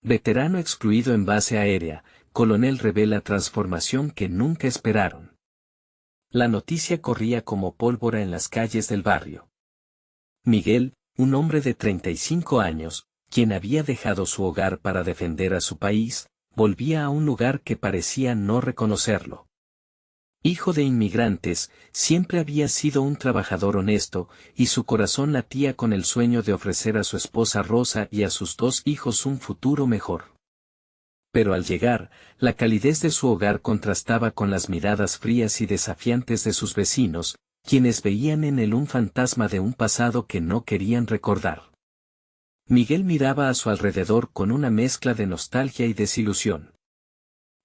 Veterano excluido en base aérea, coronel revela transformación que nunca esperaron. La noticia corría como pólvora en las calles del barrio. Miguel, un hombre de 35 años, quien había dejado su hogar para defender a su país, volvía a un lugar que parecía no reconocerlo. Hijo de inmigrantes, siempre había sido un trabajador honesto, y su corazón latía con el sueño de ofrecer a su esposa Rosa y a sus 2 hijos un futuro mejor. Pero al llegar, la calidez de su hogar contrastaba con las miradas frías y desafiantes de sus vecinos, quienes veían en él un fantasma de un pasado que no querían recordar. Miguel miraba a su alrededor con una mezcla de nostalgia y desilusión.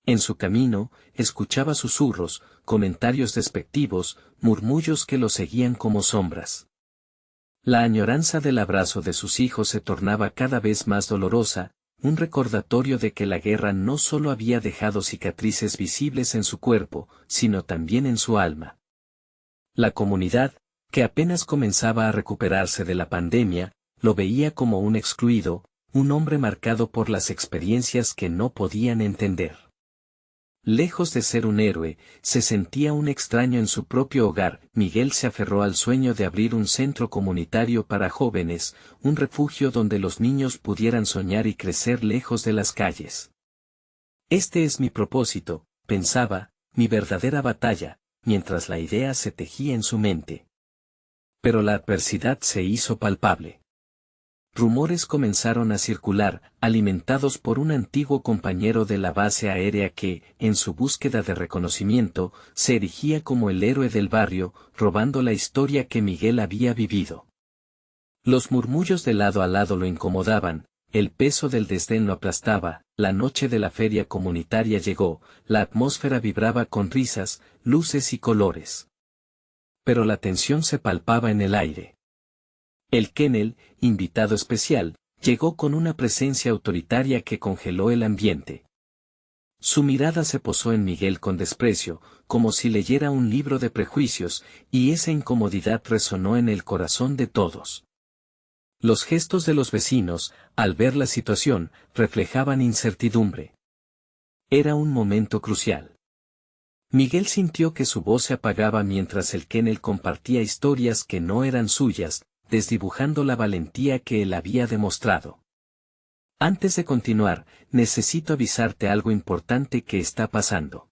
En su camino, escuchaba susurros, comentarios despectivos, murmullos que lo seguían como sombras. La añoranza del abrazo de sus hijos se tornaba cada vez más dolorosa, un recordatorio de que la guerra no solo había dejado cicatrices visibles en su cuerpo, sino también en su alma. La comunidad, que apenas comenzaba a recuperarse de la pandemia, lo veía como un excluido, un hombre marcado por las experiencias que no podían entender. Lejos de ser un héroe, se sentía un extraño en su propio hogar. Miguel se aferró al sueño de abrir un centro comunitario para jóvenes, un refugio donde los niños pudieran soñar y crecer lejos de las calles. Este es mi propósito, pensaba, mi verdadera batalla, mientras la idea se tejía en su mente. Pero la adversidad se hizo palpable. Rumores comenzaron a circular, alimentados por un antiguo compañero de la base aérea que, en su búsqueda de reconocimiento, se erigía como el héroe del barrio, robando la historia que Miguel había vivido. Los murmullos de lado a lado lo incomodaban, el peso del desdén lo aplastaba. La noche de la feria comunitaria llegó, la atmósfera vibraba con risas, luces y colores. Pero la tensión se palpaba en el aire. El Kennel, invitado especial, llegó con una presencia autoritaria que congeló el ambiente. Su mirada se posó en Miguel con desprecio, como si leyera un libro de prejuicios, y esa incomodidad resonó en el corazón de todos. Los gestos de los vecinos, al ver la situación, reflejaban incertidumbre. Era un momento crucial. Miguel sintió que su voz se apagaba mientras el Kennel compartía historias que no eran suyas, desdibujando la valentía que él había demostrado. Antes de continuar, necesito avisarte algo importante que está pasando.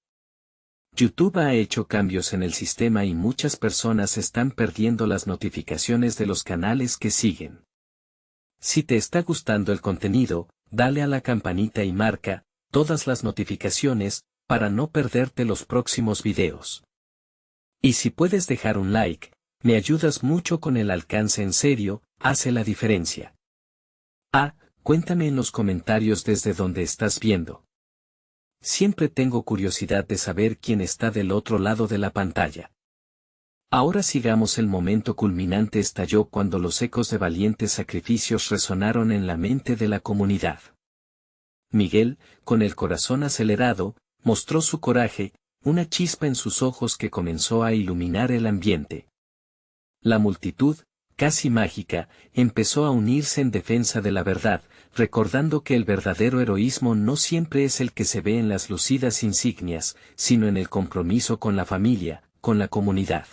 YouTube ha hecho cambios en el sistema y muchas personas están perdiendo las notificaciones de los canales que siguen. Si te está gustando el contenido, dale a la campanita y marca todas las notificaciones para no perderte los próximos videos. Y si puedes dejar un like, me ayudas mucho con el alcance. En serio, hace la diferencia. Cuéntame en los comentarios desde donde estás viendo. Siempre tengo curiosidad de saber quién está del otro lado de la pantalla. Ahora sigamos. El momento culminante estalló cuando los ecos de valientes sacrificios resonaron en la mente de la comunidad. Miguel, con el corazón acelerado, mostró su coraje, una chispa en sus ojos que comenzó a iluminar el ambiente. La multitud, casi mágica, empezó a unirse en defensa de la verdad, recordando que el verdadero heroísmo no siempre es el que se ve en las lucidas insignias, sino en el compromiso con la familia, con la comunidad.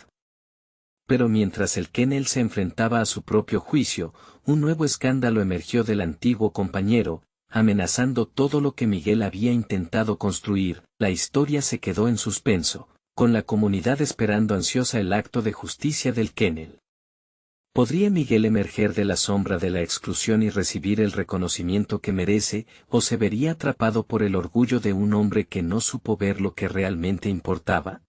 Pero mientras el Kennel se enfrentaba a su propio juicio, un nuevo escándalo emergió del antiguo compañero, amenazando todo lo que Miguel había intentado construir. La historia se quedó en suspenso, con la comunidad esperando ansiosa el acto de justicia del Kennel. ¿Podría Miguel emerger de la sombra de la exclusión y recibir el reconocimiento que merece, o se vería atrapado por el orgullo de un hombre que no supo ver lo que realmente importaba?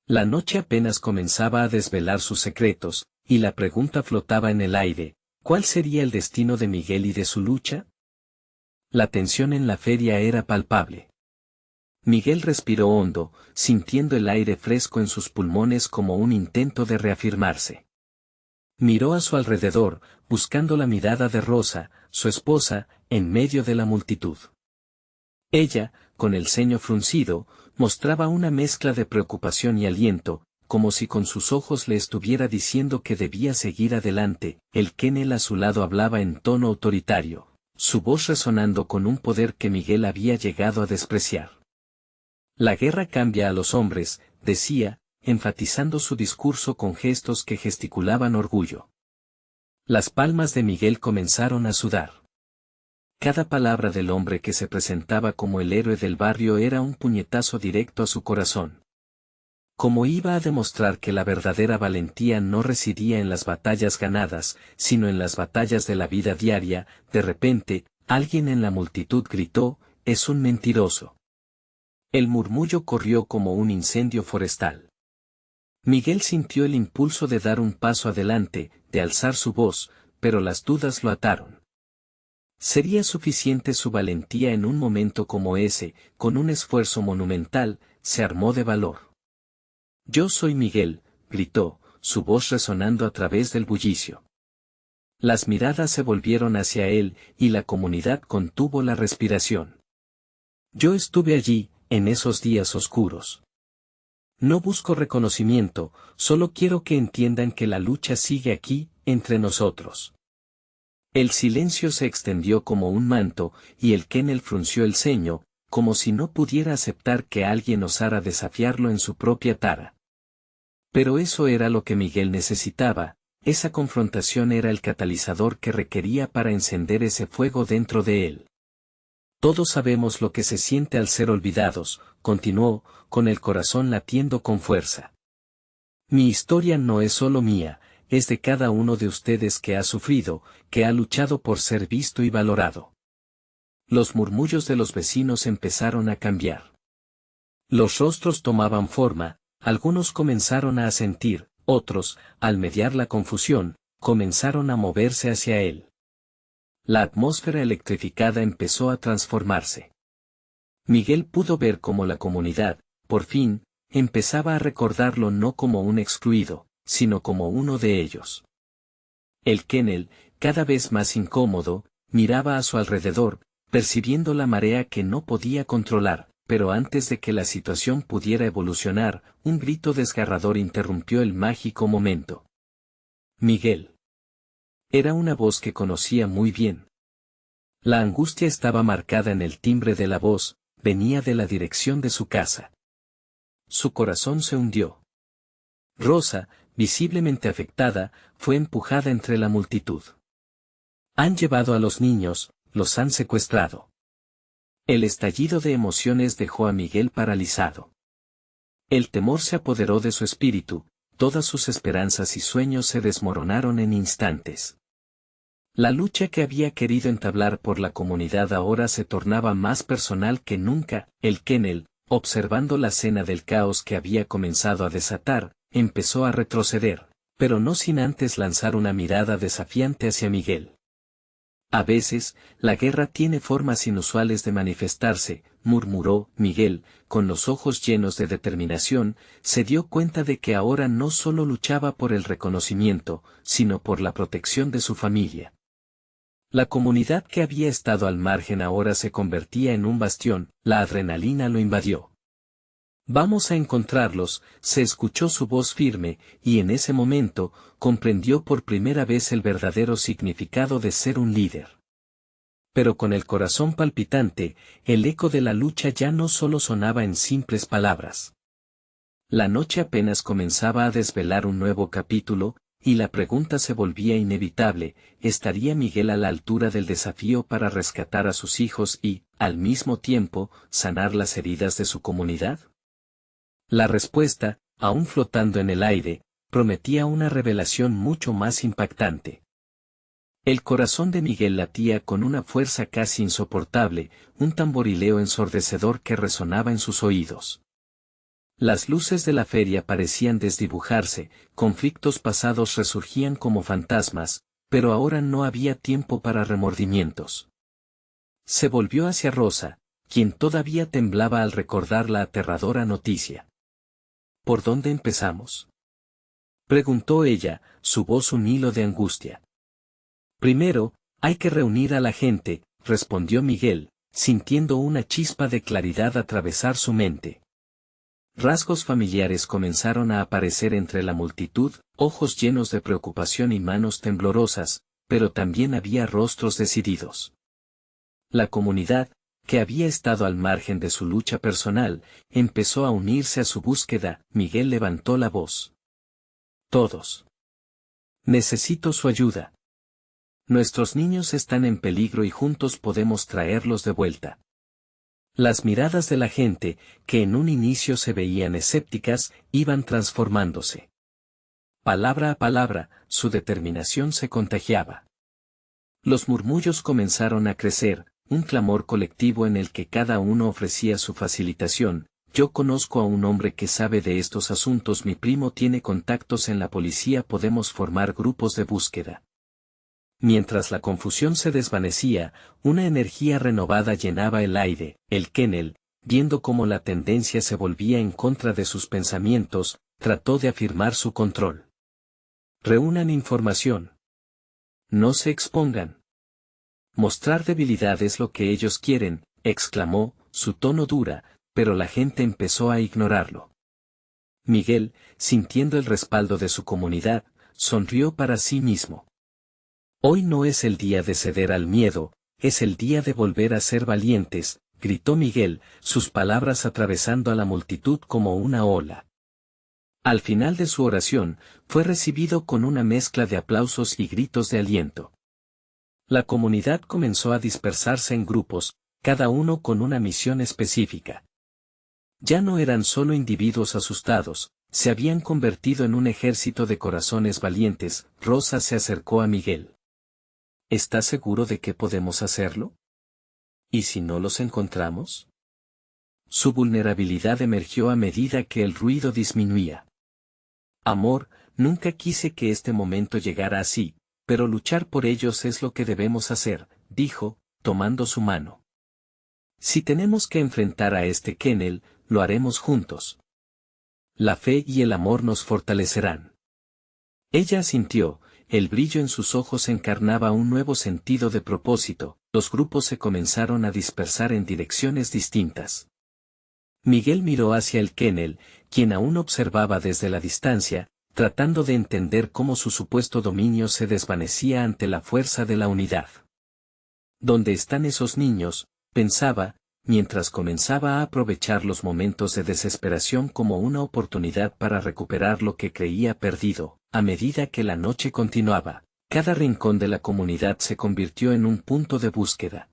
La noche apenas comenzaba a desvelar sus secretos, y la pregunta flotaba en el aire: ¿cuál sería el destino de Miguel y de su lucha? La tensión en la feria era palpable. Miguel respiró hondo, sintiendo el aire fresco en sus pulmones como un intento de reafirmarse. Miró a su alrededor, buscando la mirada de Rosa, su esposa, en medio de la multitud. Ella, con el ceño fruncido, mostraba una mezcla de preocupación y aliento, como si con sus ojos le estuviera diciendo que debía seguir adelante. El Kennel a su lado hablaba en tono autoritario: su voz resonando con un poder que Miguel había llegado a despreciar. La guerra cambia a los hombres, decía, enfatizando su discurso con gestos que gesticulaban orgullo. Las palmas de Miguel comenzaron a sudar. Cada palabra del hombre que se presentaba como el héroe del barrio era un puñetazo directo a su corazón. Como iba a demostrar que la verdadera valentía no residía en las batallas ganadas, sino en las batallas de la vida diaria, de repente, alguien en la multitud gritó, «Es un mentiroso». El murmullo corrió como un incendio forestal. Miguel sintió el impulso de dar un paso adelante, de alzar su voz, pero las dudas lo ataron. ¿Sería suficiente su valentía en un momento como ese? Con un esfuerzo monumental, se armó de valor. «Yo soy Miguel», gritó, su voz resonando a través del bullicio. Las miradas se volvieron hacia él, y la comunidad contuvo la respiración. «Yo estuve allí, en esos días oscuros. No busco reconocimiento, solo quiero que entiendan que la lucha sigue aquí, entre nosotros». El silencio se extendió como un manto, y el Kennel frunció el ceño, como si no pudiera aceptar que alguien osara desafiarlo en su propia tara. Pero eso era lo que Miguel necesitaba, esa confrontación era el catalizador que requería para encender ese fuego dentro de él. «Todos sabemos lo que se siente al ser olvidados», continuó, con el corazón latiendo con fuerza. «Mi historia no es solo mía, es de cada uno de ustedes que ha sufrido, que ha luchado por ser visto y valorado». Los murmullos de los vecinos empezaron a cambiar. Los rostros tomaban forma, algunos comenzaron a asentir, otros, al mediar la confusión, comenzaron a moverse hacia él. La atmósfera electrificada empezó a transformarse. Miguel pudo ver cómo la comunidad, por fin, empezaba a recordarlo no como un excluido, sino como uno de ellos. El Kennel, cada vez más incómodo, miraba a su alrededor, percibiendo la marea que no podía controlar, pero antes de que la situación pudiera evolucionar, un grito desgarrador interrumpió el mágico momento. «Miguel». Era una voz que conocía muy bien. La angustia estaba marcada en el timbre de la voz, venía de la dirección de su casa. Su corazón se hundió. Rosa, visiblemente afectada, fue empujada entre la multitud. «Han llevado a los niños, los han secuestrado». El estallido de emociones dejó a Miguel paralizado. El temor se apoderó de su espíritu, todas sus esperanzas y sueños se desmoronaron en instantes. La lucha que había querido entablar por la comunidad ahora se tornaba más personal que nunca. El Kennel, observando la escena del caos que había comenzado a desatar, empezó a retroceder, pero no sin antes lanzar una mirada desafiante hacia Miguel. «A veces, la guerra tiene formas inusuales de manifestarse», murmuró Miguel, con los ojos llenos de determinación, se dio cuenta de que ahora no solo luchaba por el reconocimiento, sino por la protección de su familia. La comunidad que había estado al margen ahora se convertía en un bastión, la adrenalina lo invadió. «Vamos a encontrarlos», se escuchó su voz firme, y en ese momento, comprendió por primera vez el verdadero significado de ser un líder. Pero con el corazón palpitante, el eco de la lucha ya no solo sonaba en simples palabras. La noche apenas comenzaba a desvelar un nuevo capítulo, y la pregunta se volvía inevitable, ¿estaría Miguel a la altura del desafío para rescatar a sus hijos y, al mismo tiempo, sanar las heridas de su comunidad? La respuesta, aún flotando en el aire, prometía una revelación mucho más impactante. El corazón de Miguel latía con una fuerza casi insoportable, un tamborileo ensordecedor que resonaba en sus oídos. Las luces de la feria parecían desdibujarse, conflictos pasados resurgían como fantasmas, pero ahora no había tiempo para remordimientos. Se volvió hacia Rosa, quien todavía temblaba al recordar la aterradora noticia. «¿Por dónde empezamos?», preguntó ella, su voz un hilo de angustia. «Primero, hay que reunir a la gente», respondió Miguel, sintiendo una chispa de claridad atravesar su mente. Rasgos familiares comenzaron a aparecer entre la multitud, ojos llenos de preocupación y manos temblorosas, pero también había rostros decididos. La comunidad, que había estado al margen de su lucha personal, empezó a unirse a su búsqueda. Miguel levantó la voz. Todos. Necesito su ayuda. Nuestros niños están en peligro y juntos podemos traerlos de vuelta. Las miradas de la gente, que en un inicio se veían escépticas, iban transformándose. Palabra a palabra, su determinación se contagiaba. Los murmullos comenzaron a crecer, un clamor colectivo en el que cada uno ofrecía su facilitación. Yo conozco a un hombre que sabe de estos asuntos, mi primo tiene contactos en la policía, podemos formar grupos de búsqueda. Mientras la confusión se desvanecía, una energía renovada llenaba el aire. El Kennel, viendo cómo la tendencia se volvía en contra de sus pensamientos, trató de afirmar su control. Reúnan información. No se expongan. Mostrar debilidad es lo que ellos quieren, exclamó, su tono dura, pero la gente empezó a ignorarlo. Miguel, sintiendo el respaldo de su comunidad, sonrió para sí mismo. Hoy no es el día de ceder al miedo, es el día de volver a ser valientes, gritó Miguel, sus palabras atravesando a la multitud como una ola. Al final de su oración, fue recibido con una mezcla de aplausos y gritos de aliento. La comunidad comenzó a dispersarse en grupos, cada uno con una misión específica. Ya no eran solo individuos asustados, se habían convertido en un ejército de corazones valientes. Rosa se acercó a Miguel. ¿Estás seguro de que podemos hacerlo? ¿Y si no los encontramos? Su vulnerabilidad emergió a medida que el ruido disminuía. Amor, nunca quise que este momento llegara así, pero luchar por ellos es lo que debemos hacer, dijo, tomando su mano. Si tenemos que enfrentar a este Kennel, lo haremos juntos. La fe y el amor nos fortalecerán. Ella asintió, el brillo en sus ojos encarnaba un nuevo sentido de propósito. Los grupos se comenzaron a dispersar en direcciones distintas. Miguel miró hacia el Kennel, quien aún observaba desde la distancia, tratando de entender cómo su supuesto dominio se desvanecía ante la fuerza de la unidad. ¿Dónde están esos niños?, pensaba, mientras comenzaba a aprovechar los momentos de desesperación como una oportunidad para recuperar lo que creía perdido. A medida que la noche continuaba, cada rincón de la comunidad se convirtió en un punto de búsqueda.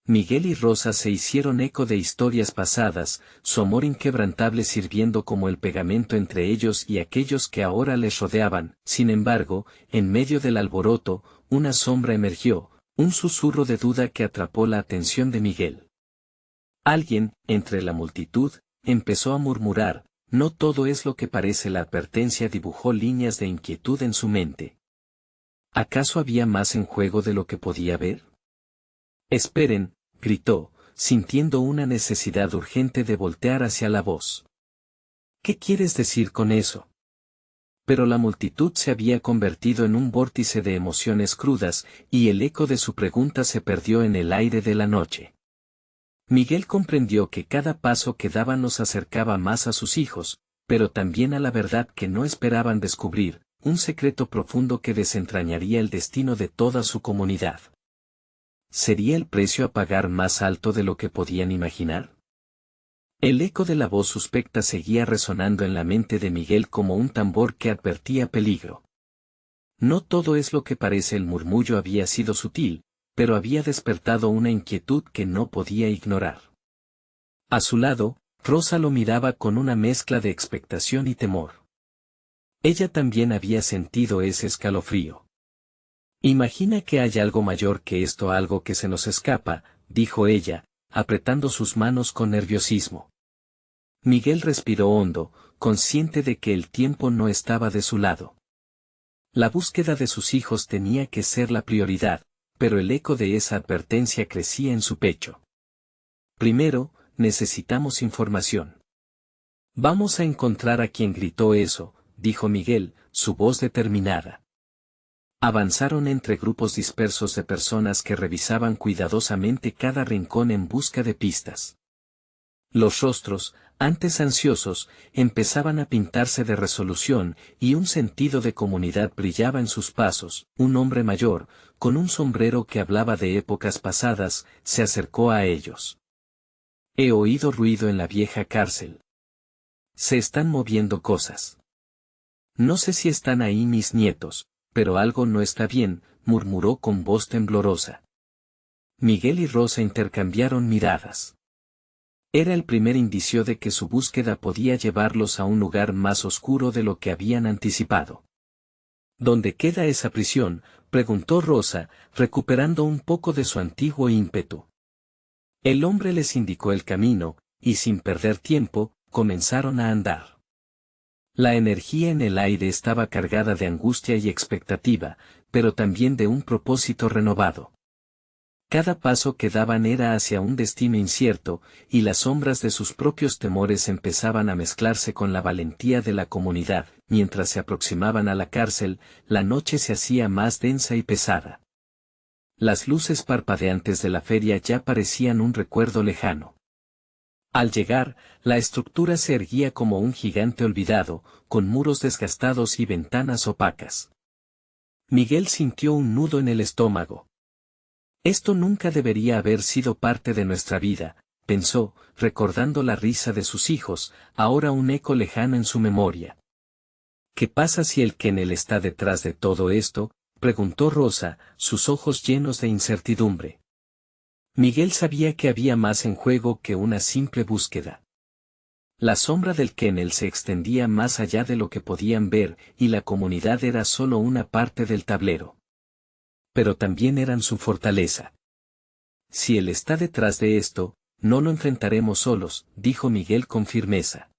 Miguel y Rosa se hicieron eco de historias pasadas, su amor inquebrantable sirviendo como el pegamento entre ellos y aquellos que ahora les rodeaban. Sin embargo, en medio del alboroto, una sombra emergió, un susurro de duda que atrapó la atención de Miguel. Alguien, entre la multitud, empezó a murmurar, no todo es lo que parece. La advertencia dibujó líneas de inquietud en su mente. ¿Acaso había más en juego de lo que podía ver? Esperen, gritó, sintiendo una necesidad urgente de voltear hacia la voz. ¿Qué quieres decir con eso? Pero la multitud se había convertido en un vórtice de emociones crudas, y el eco de su pregunta se perdió en el aire de la noche. Miguel comprendió que cada paso que daban nos acercaba más a sus hijos, pero también a la verdad que no esperaban descubrir, un secreto profundo que desentrañaría el destino de toda su comunidad. ¿Sería el precio a pagar más alto de lo que podían imaginar? El eco de la voz suspecta seguía resonando en la mente de Miguel como un tambor que advertía peligro. No todo es lo que parece. El murmullo había sido sutil, pero había despertado una inquietud que no podía ignorar. A su lado, Rosa lo miraba con una mezcla de expectación y temor. Ella también había sentido ese escalofrío. Imagina que hay algo mayor que esto, algo que se nos escapa, dijo ella, apretando sus manos con nerviosismo. Miguel respiró hondo, consciente de que el tiempo no estaba de su lado. La búsqueda de sus hijos tenía que ser la prioridad, pero el eco de esa advertencia crecía en su pecho. Primero, necesitamos información. Vamos a encontrar a quien gritó eso, dijo Miguel, su voz determinada. Avanzaron entre grupos dispersos de personas que revisaban cuidadosamente cada rincón en busca de pistas. Los rostros, antes ansiosos, empezaban a pintarse de resolución, y un sentido de comunidad brillaba en sus pasos. Un hombre mayor, con un sombrero que hablaba de épocas pasadas, se acercó a ellos. He oído ruido en la vieja cárcel. Se están moviendo cosas. No sé si están ahí mis nietos, pero algo no está bien, murmuró con voz temblorosa. Miguel y Rosa intercambiaron miradas. Era el primer indicio de que su búsqueda podía llevarlos a un lugar más oscuro de lo que habían anticipado. ¿Dónde queda esa prisión?, preguntó Rosa, recuperando un poco de su antiguo ímpetu. El hombre les indicó el camino, y sin perder tiempo, comenzaron a andar. La energía en el aire estaba cargada de angustia y expectativa, pero también de un propósito renovado. Cada paso que daban era hacia un destino incierto, y las sombras de sus propios temores empezaban a mezclarse con la valentía de la comunidad. Mientras se aproximaban a la cárcel, la noche se hacía más densa y pesada. Las luces parpadeantes de la feria ya parecían un recuerdo lejano. Al llegar, la estructura se erguía como un gigante olvidado, con muros desgastados y ventanas opacas. Miguel sintió un nudo en el estómago. Esto nunca debería haber sido parte de nuestra vida, pensó, recordando la risa de sus hijos, ahora un eco lejano en su memoria. ¿Qué pasa si el Kennel está detrás de todo esto?, preguntó Rosa, sus ojos llenos de incertidumbre. Miguel sabía que había más en juego que una simple búsqueda. La sombra del Kennel se extendía más allá de lo que podían ver, y la comunidad era solo una parte del tablero. Pero también eran su fortaleza. Si él está detrás de esto, no lo enfrentaremos solos, dijo Miguel con firmeza.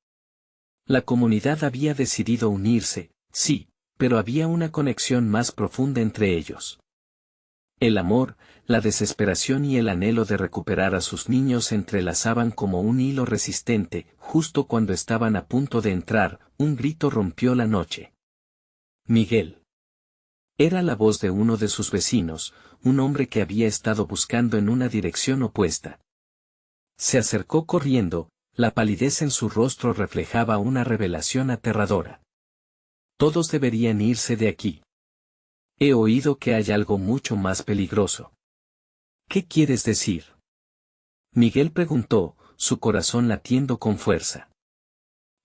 La comunidad había decidido unirse, sí, pero había una conexión más profunda entre ellos. El amor, la desesperación y el anhelo de recuperar a sus niños se entrelazaban como un hilo resistente. Justo cuando estaban a punto de entrar, un grito rompió la noche. Miguel. Era la voz de uno de sus vecinos, un hombre que había estado buscando en una dirección opuesta. Se acercó corriendo, la palidez en su rostro reflejaba una revelación aterradora. Todos deberían irse de aquí. He oído que hay algo mucho más peligroso. ¿Qué quieres decir?, Miguel preguntó, su corazón latiendo con fuerza.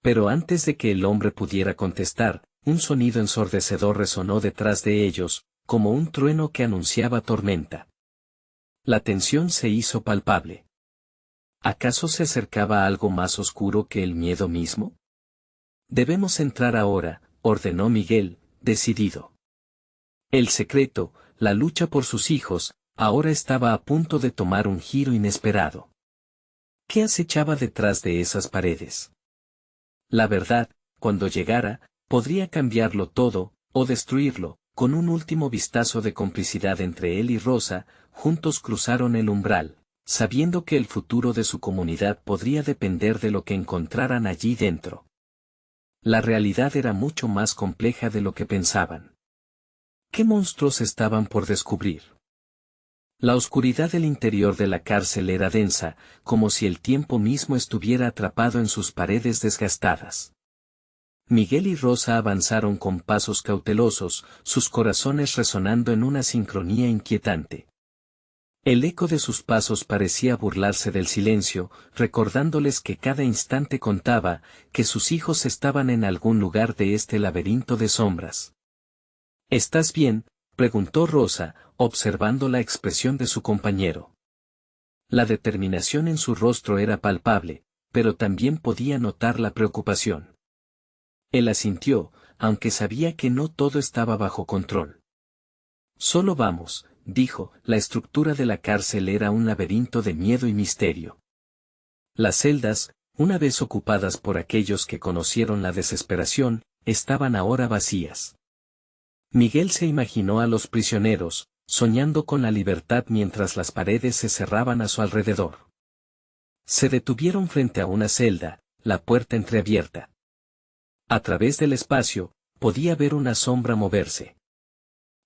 Pero antes de que el hombre pudiera contestar, un sonido ensordecedor resonó detrás de ellos, como un trueno que anunciaba tormenta. La tensión se hizo palpable. ¿Acaso se acercaba algo más oscuro que el miedo mismo? Debemos entrar ahora, ordenó Miguel, decidido. El secreto, la lucha por sus hijos, ahora estaba a punto de tomar un giro inesperado. ¿Qué acechaba detrás de esas paredes? La verdad, cuando llegara, podría cambiarlo todo, o destruirlo. Con un último vistazo de complicidad entre él y Rosa, juntos cruzaron el umbral, sabiendo que el futuro de su comunidad podría depender de lo que encontraran allí dentro. La realidad era mucho más compleja de lo que pensaban. ¿Qué monstruos estaban por descubrir? La oscuridad del interior de la cárcel era densa, como si el tiempo mismo estuviera atrapado en sus paredes desgastadas. Miguel y Rosa avanzaron con pasos cautelosos, sus corazones resonando en una sincronía inquietante. El eco de sus pasos parecía burlarse del silencio, recordándoles que cada instante contaba, que sus hijos estaban en algún lugar de este laberinto de sombras. ¿Estás bien?, preguntó Rosa, observando la expresión de su compañero. La determinación en su rostro era palpable, pero también podía notar la preocupación. Él asintió, aunque sabía que no todo estaba bajo control. Solo vamos, dijo, la estructura de la cárcel era un laberinto de miedo y misterio. Las celdas, una vez ocupadas por aquellos que conocieron la desesperación, estaban ahora vacías. Miguel se imaginó a los prisioneros, soñando con la libertad mientras las paredes se cerraban a su alrededor. Se detuvieron frente a una celda, la puerta entreabierta. A través del espacio, podía ver una sombra moverse.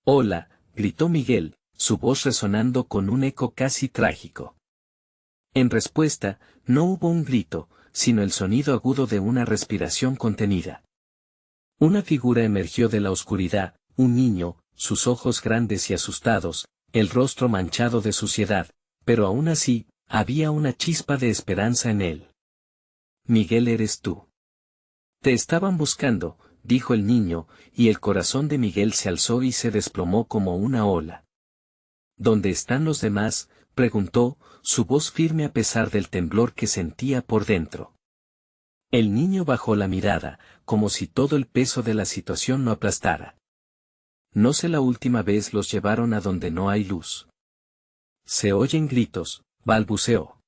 «Hola», gritó Miguel, su voz resonando con un eco casi trágico. En respuesta, no hubo un grito, sino el sonido agudo de una respiración contenida. Una figura emergió de la oscuridad, un niño, sus ojos grandes y asustados, el rostro manchado de suciedad, pero aún así, había una chispa de esperanza en él. Miguel, ¿eres tú? Te estaban buscando, dijo el niño, y el corazón de Miguel se alzó y se desplomó como una ola. ¿Dónde están los demás?, preguntó, su voz firme a pesar del temblor que sentía por dentro. El niño bajó la mirada, como si todo el peso de la situación lo aplastara. No sé, la última vez los llevaron a donde no hay luz. Se oyen gritos, balbuceó.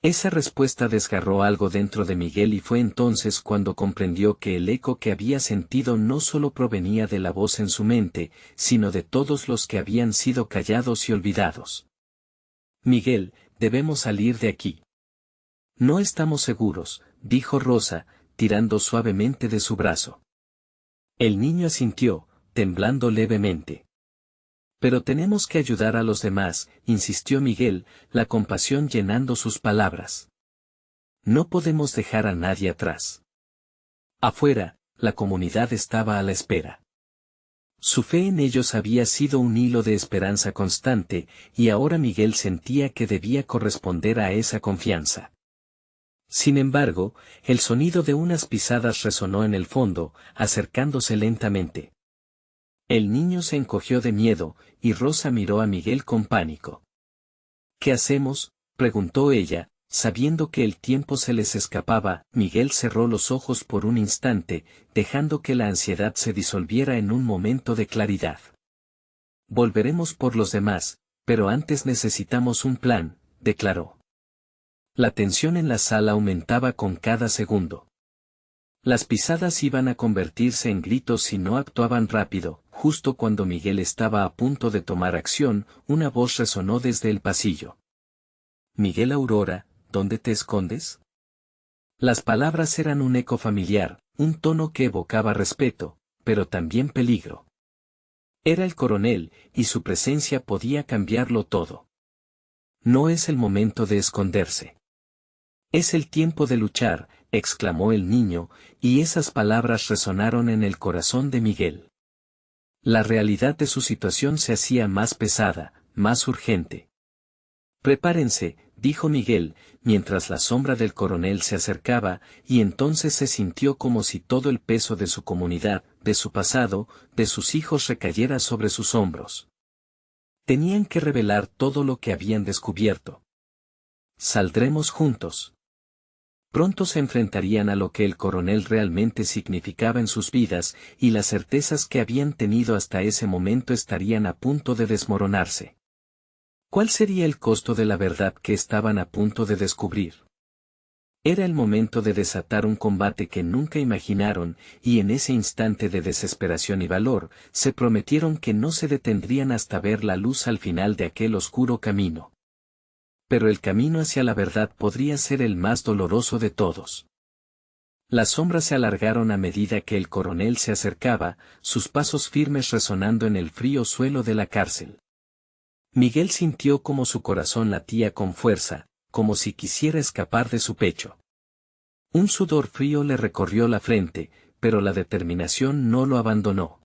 Esa respuesta desgarró algo dentro de Miguel y fue entonces cuando comprendió que el eco que había sentido no solo provenía de la voz en su mente, sino de todos los que habían sido callados y olvidados. Miguel, debemos salir de aquí. No estamos seguros, dijo Rosa, tirando suavemente de su brazo. El niño asintió, temblando levemente. Pero tenemos que ayudar a los demás, insistió Miguel, la compasión llenando sus palabras. No podemos dejar a nadie atrás. Afuera, la comunidad estaba a la espera. Su fe en ellos había sido un hilo de esperanza constante, y ahora Miguel sentía que debía corresponder a esa confianza. Sin embargo, el sonido de unas pisadas resonó en el fondo, acercándose lentamente. El niño se encogió de miedo, y Rosa miró a Miguel con pánico. ¿Qué hacemos?, preguntó ella, sabiendo que el tiempo se les escapaba. Miguel cerró los ojos por un instante, dejando que la ansiedad se disolviera en un momento de claridad. Volveremos por los demás, pero antes necesitamos un plan, declaró. La tensión en la sala aumentaba con cada segundo. Las pisadas iban a convertirse en gritos si no actuaban rápido. Justo cuando Miguel estaba a punto de tomar acción, una voz resonó desde el pasillo. Miguel, Aurora, ¿dónde te escondes? Las palabras eran un eco familiar, un tono que evocaba respeto, pero también peligro. Era el coronel, y su presencia podía cambiarlo todo. No es el momento de esconderse. Es el tiempo de luchar, exclamó el niño, y esas palabras resonaron en el corazón de Miguel. La realidad de su situación se hacía más pesada, más urgente. Prepárense, dijo Miguel, mientras la sombra del coronel se acercaba, y entonces se sintió como si todo el peso de su comunidad, de su pasado, de sus hijos recayera sobre sus hombros. Tenían que revelar todo lo que habían descubierto. Saldremos juntos. Pronto se enfrentarían a lo que el coronel realmente significaba en sus vidas, y las certezas que habían tenido hasta ese momento estarían a punto de desmoronarse. ¿Cuál sería el costo de la verdad que estaban a punto de descubrir? Era el momento de desatar un combate que nunca imaginaron, y en ese instante de desesperación y valor, se prometieron que no se detendrían hasta ver la luz al final de aquel oscuro camino. Pero el camino hacia la verdad podría ser el más doloroso de todos. Las sombras se alargaron a medida que el coronel se acercaba, sus pasos firmes resonando en el frío suelo de la cárcel. Miguel sintió como su corazón latía con fuerza, como si quisiera escapar de su pecho. Un sudor frío le recorrió la frente, pero la determinación no lo abandonó.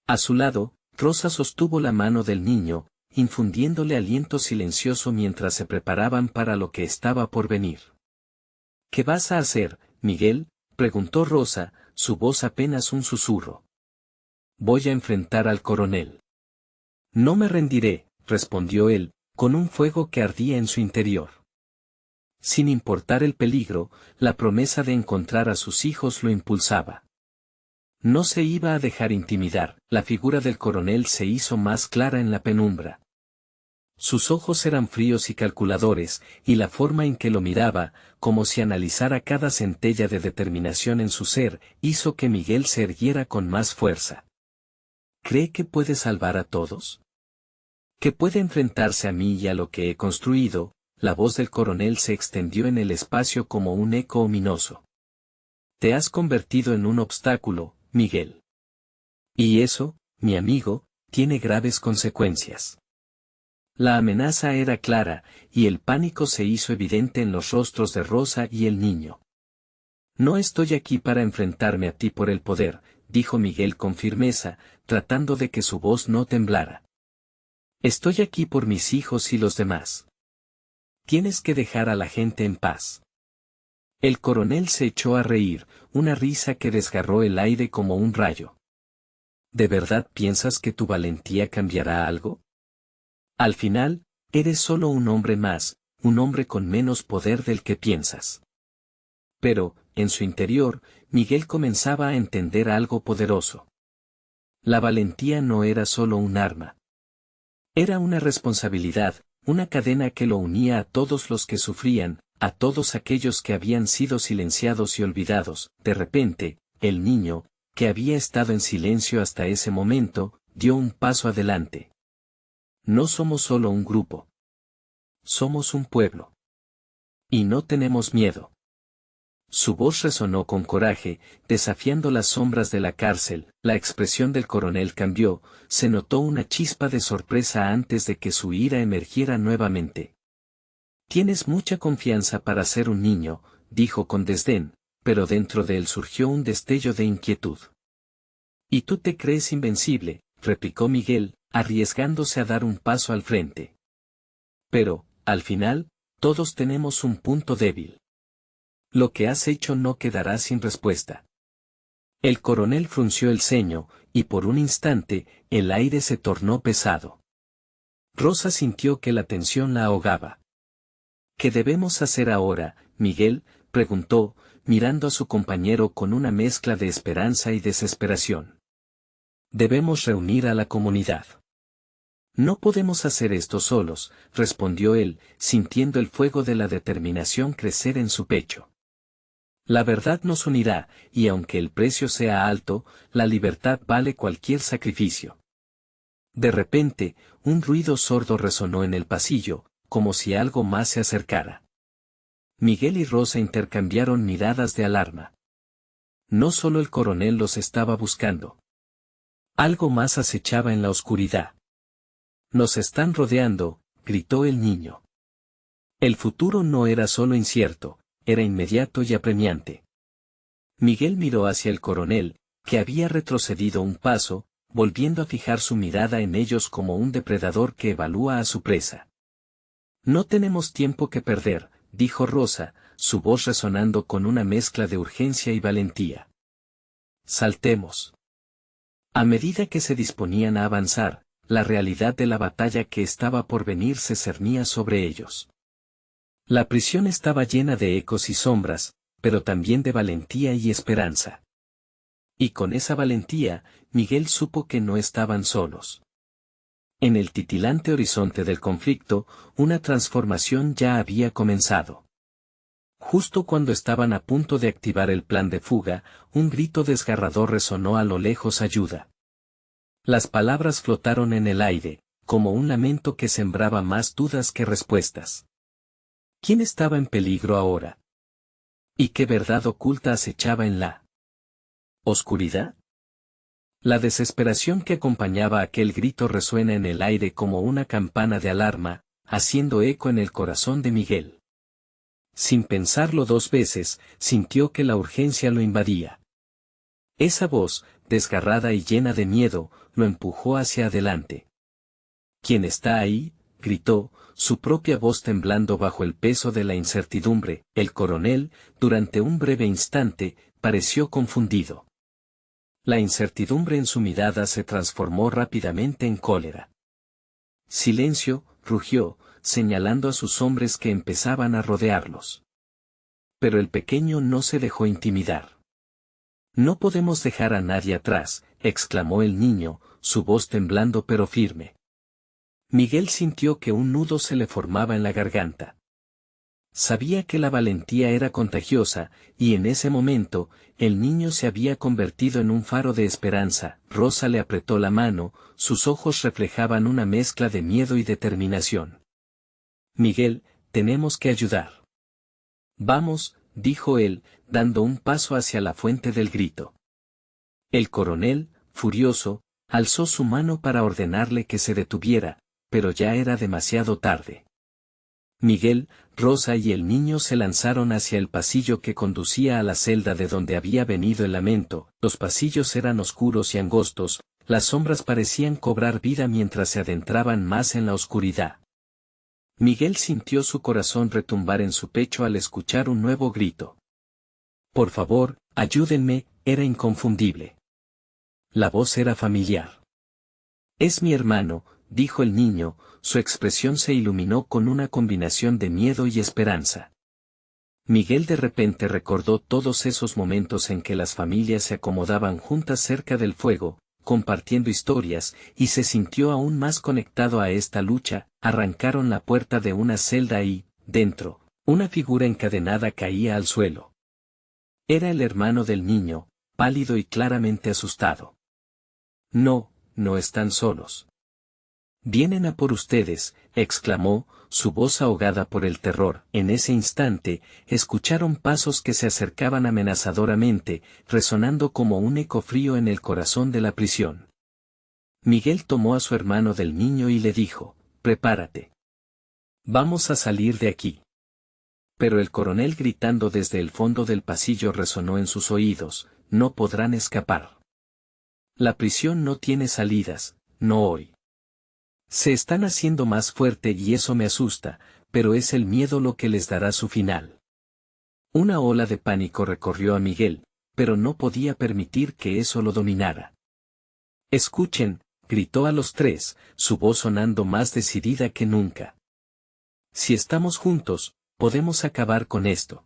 A su lado, Rosa sostuvo la mano del niño, infundiéndole aliento silencioso mientras se preparaban para lo que estaba por venir. ¿Qué vas a hacer, Miguel?, preguntó Rosa, su voz apenas un susurro. Voy a enfrentar al coronel. No me rendiré, respondió él, con un fuego que ardía en su interior. Sin importar el peligro, la promesa de encontrar a sus hijos lo impulsaba. No se iba a dejar intimidar. La figura del coronel se hizo más clara en la penumbra. Sus ojos eran fríos y calculadores, y la forma en que lo miraba, como si analizara cada centella de determinación en su ser, hizo que Miguel se erguiera con más fuerza. ¿Cree que puede salvar a todos? ¿Que puede enfrentarse a mí y a lo que he construido? La voz del coronel se extendió en el espacio como un eco ominoso. Te has convertido en un obstáculo, Miguel. Y eso, mi amigo, tiene graves consecuencias. La amenaza era clara, y el pánico se hizo evidente en los rostros de Rosa y el niño. No estoy aquí para enfrentarme a ti por el poder, dijo Miguel con firmeza, tratando de que su voz no temblara. Estoy aquí por mis hijos y los demás. Tienes que dejar a la gente en paz. El coronel se echó a reír, una risa que desgarró el aire como un rayo. ¿De verdad piensas que tu valentía cambiará algo? Al final, eres solo un hombre más, un hombre con menos poder del que piensas. Pero, en su interior, Miguel comenzaba a entender algo poderoso. La valentía no era solo un arma. Era una responsabilidad, una cadena que lo unía a todos los que sufrían, a todos aquellos que habían sido silenciados y olvidados. De repente, el niño, que había estado en silencio hasta ese momento, dio un paso adelante. No somos solo un grupo. Somos un pueblo. Y no tenemos miedo. Su voz resonó con coraje, desafiando las sombras de la cárcel. La expresión del coronel cambió, se notó una chispa de sorpresa antes de que su ira emergiera nuevamente. Tienes mucha confianza para ser un niño, dijo con desdén, pero dentro de él surgió un destello de inquietud. ¿Y tú te crees invencible?, replicó Miguel, arriesgándose a dar un paso al frente. Pero, al final, todos tenemos un punto débil. Lo que has hecho no quedará sin respuesta. El coronel frunció el ceño, y por un instante, el aire se tornó pesado. Rosa sintió que la tensión la ahogaba. ¿Qué debemos hacer ahora, Miguel?, preguntó, mirando a su compañero con una mezcla de esperanza y desesperación. Debemos reunir a la comunidad. No podemos hacer esto solos, respondió él, sintiendo el fuego de la determinación crecer en su pecho. La verdad nos unirá, y aunque el precio sea alto, la libertad vale cualquier sacrificio. De repente, un ruido sordo resonó en el pasillo, como si algo más se acercara. Miguel y Rosa intercambiaron miradas de alarma. No solo el coronel los estaba buscando. Algo más acechaba en la oscuridad. Nos están rodeando, gritó el niño. El futuro no era solo incierto, era inmediato y apremiante. Miguel miró hacia el coronel, que había retrocedido un paso, volviendo a fijar su mirada en ellos como un depredador que evalúa a su presa. No tenemos tiempo que perder, dijo Rosa, su voz resonando con una mezcla de urgencia y valentía. Saltemos. A medida que se disponían a avanzar, la realidad de la batalla que estaba por venir se cernía sobre ellos. La prisión estaba llena de ecos y sombras, pero también de valentía y esperanza. Y con esa valentía, Miguel supo que no estaban solos. En el titilante horizonte del conflicto, una transformación ya había comenzado. Justo cuando estaban a punto de activar el plan de fuga, un grito desgarrador resonó a lo lejos: ayuda. Las palabras flotaron en el aire, como un lamento que sembraba más dudas que respuestas. ¿Quién estaba en peligro ahora? ¿Y qué verdad oculta acechaba en la oscuridad? La desesperación que acompañaba aquel grito resuena en el aire como una campana de alarma, haciendo eco en el corazón de Miguel. Sin pensarlo dos veces, sintió que la urgencia lo invadía. Esa voz, desgarrada y llena de miedo, lo empujó hacia adelante. ¿Quién está ahí?, gritó, su propia voz temblando bajo el peso de la incertidumbre. El coronel, durante un breve instante, pareció confundido. La incertidumbre en su mirada se transformó rápidamente en cólera. Silencio, rugió, señalando a sus hombres que empezaban a rodearlos. Pero el pequeño no se dejó intimidar. No podemos dejar a nadie atrás, exclamó el niño, su voz temblando pero firme. Miguel sintió que un nudo se le formaba en la garganta. Sabía que la valentía era contagiosa, y en ese momento, el niño se había convertido en un faro de esperanza. Rosa le apretó la mano, sus ojos reflejaban una mezcla de miedo y determinación. Miguel, tenemos que ayudar. Vamos, dijo él, dando un paso hacia la fuente del grito. El coronel, furioso, alzó su mano para ordenarle que se detuviera, pero ya era demasiado tarde. Miguel, Rosa y el niño se lanzaron hacia el pasillo que conducía a la celda de donde había venido el lamento. Los pasillos eran oscuros y angostos, las sombras parecían cobrar vida mientras se adentraban más en la oscuridad. Miguel sintió su corazón retumbar en su pecho al escuchar un nuevo grito. Por favor, ayúdenme, era inconfundible. La voz era familiar. Es mi hermano, dijo el niño, su expresión se iluminó con una combinación de miedo y esperanza. Miguel de repente recordó todos esos momentos en que las familias se acomodaban juntas cerca del fuego, compartiendo historias, y se sintió aún más conectado a esta lucha. Arrancaron la puerta de una celda y, dentro, una figura encadenada caía al suelo. Era el hermano del niño, pálido y claramente asustado. No, no están solos. Vienen a por ustedes, exclamó, su voz ahogada por el terror. En ese instante, escucharon pasos que se acercaban amenazadoramente, resonando como un eco frío en el corazón de la prisión. Miguel tomó a su hermano del niño y le dijo, prepárate. Vamos a salir de aquí. Pero el coronel gritando desde el fondo del pasillo resonó en sus oídos, no podrán escapar. La prisión no tiene salidas, no hoy. Se están haciendo más fuerte y eso me asusta, pero es el miedo lo que les dará su final. Una ola de pánico recorrió a Miguel, pero no podía permitir que eso lo dominara. Escuchen, gritó a los tres, su voz sonando más decidida que nunca. Si estamos juntos, podemos acabar con esto.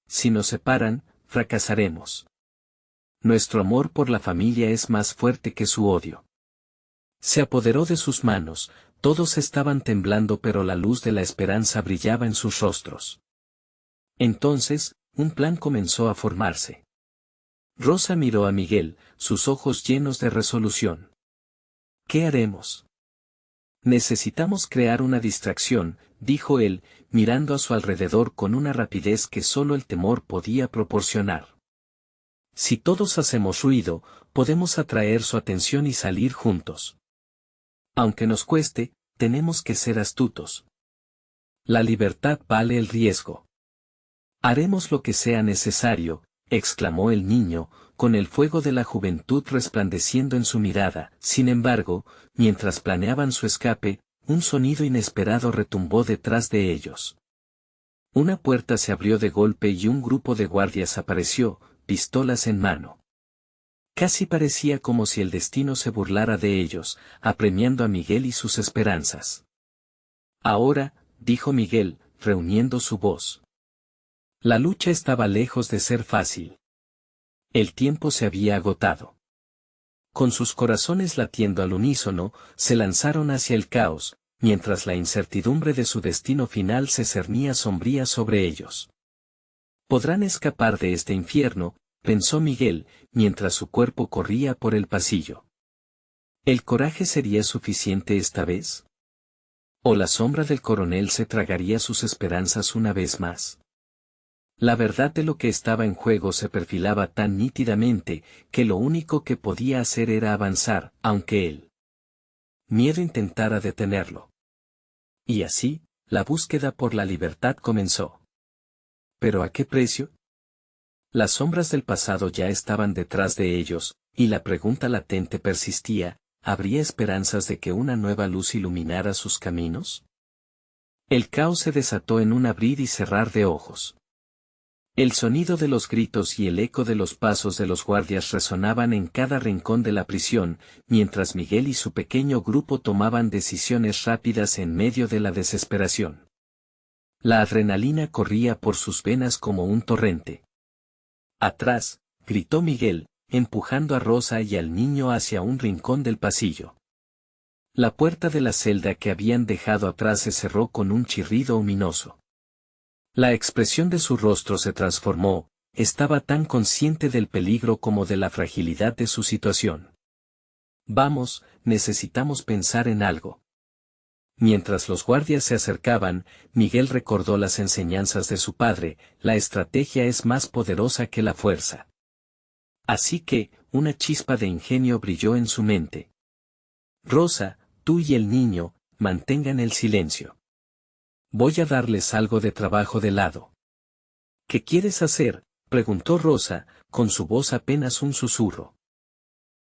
Si nos separan, fracasaremos. Nuestro amor por la familia es más fuerte que su odio. Se apoderó de sus manos, todos estaban temblando pero la luz de la esperanza brillaba en sus rostros. Entonces, un plan comenzó a formarse. Rosa miró a Miguel, sus ojos llenos de resolución. ¿Qué haremos? Necesitamos crear una distracción, dijo él, mirando a su alrededor con una rapidez que solo el temor podía proporcionar. Si todos hacemos ruido, podemos atraer su atención y salir juntos. Aunque nos cueste, tenemos que ser astutos. La libertad vale el riesgo. Haremos lo que sea necesario, exclamó el niño, con el fuego de la juventud resplandeciendo en su mirada. Sin embargo, mientras planeaban su escape, un sonido inesperado retumbó detrás de ellos. Una puerta se abrió de golpe y un grupo de guardias apareció, pistolas en mano. Casi parecía como si el destino se burlara de ellos, apremiando a Miguel y sus esperanzas. Ahora, dijo Miguel, reuniendo su voz. La lucha estaba lejos de ser fácil. El tiempo se había agotado. Con sus corazones latiendo al unísono, se lanzaron hacia el caos, mientras la incertidumbre de su destino final se cernía sombría sobre ellos. Podrán escapar de este infierno, pensó Miguel, mientras su cuerpo corría por el pasillo. ¿El coraje sería suficiente esta vez? ¿O la sombra del coronel se tragaría sus esperanzas una vez más? La verdad de lo que estaba en juego se perfilaba tan nítidamente, que lo único que podía hacer era avanzar, aunque el miedo intentara detenerlo. Y así, la búsqueda por la libertad comenzó. ¿Pero a qué precio? Las sombras del pasado ya estaban detrás de ellos, y la pregunta latente persistía, ¿habría esperanzas de que una nueva luz iluminara sus caminos? El caos se desató en un abrir y cerrar de ojos. El sonido de los gritos y el eco de los pasos de los guardias resonaban en cada rincón de la prisión, mientras Miguel y su pequeño grupo tomaban decisiones rápidas en medio de la desesperación. La adrenalina corría por sus venas como un torrente. Atrás, gritó Miguel, empujando a Rosa y al niño hacia un rincón del pasillo. La puerta de la celda que habían dejado atrás se cerró con un chirrido ominoso. La expresión de su rostro se transformó, estaba tan consciente del peligro como de la fragilidad de su situación. Vamos, necesitamos pensar en algo. Mientras los guardias se acercaban, Miguel recordó las enseñanzas de su padre, la estrategia es más poderosa que la fuerza. Así que, una chispa de ingenio brilló en su mente. Rosa, tú y el niño, mantengan el silencio. Voy a darles algo de trabajo de lado. ¿Qué quieres hacer?, preguntó Rosa, con su voz apenas un susurro.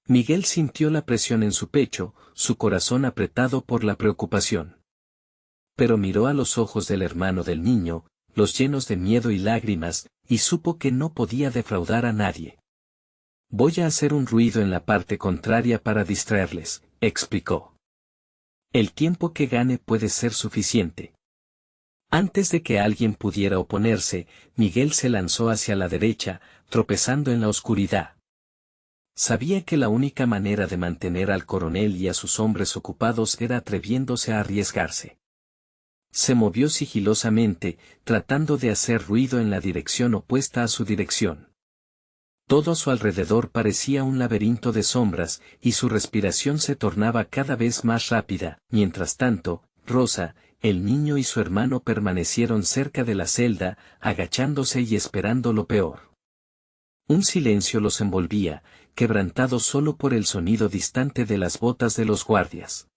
Miguel sintió la presión en su pecho, su corazón apretado por la preocupación. Pero miró a los ojos del hermano del niño, los llenos de miedo y lágrimas, y supo que no podía defraudar a nadie. Voy a hacer un ruido en la parte contraria para distraerles, explicó. El tiempo que gane puede ser suficiente. Antes de que alguien pudiera oponerse, Miguel se lanzó hacia la derecha, tropezando en la oscuridad. Sabía que la única manera de mantener al coronel y a sus hombres ocupados era atreviéndose a arriesgarse. Se movió sigilosamente, tratando de hacer ruido en la dirección opuesta a su dirección. Todo a su alrededor parecía un laberinto de sombras, y su respiración se tornaba cada vez más rápida. Mientras tanto, Rosa, el niño y su hermano permanecieron cerca de la celda, agachándose y esperando lo peor. Un silencio los envolvía, quebrantado solo por el sonido distante de las botas de los guardias.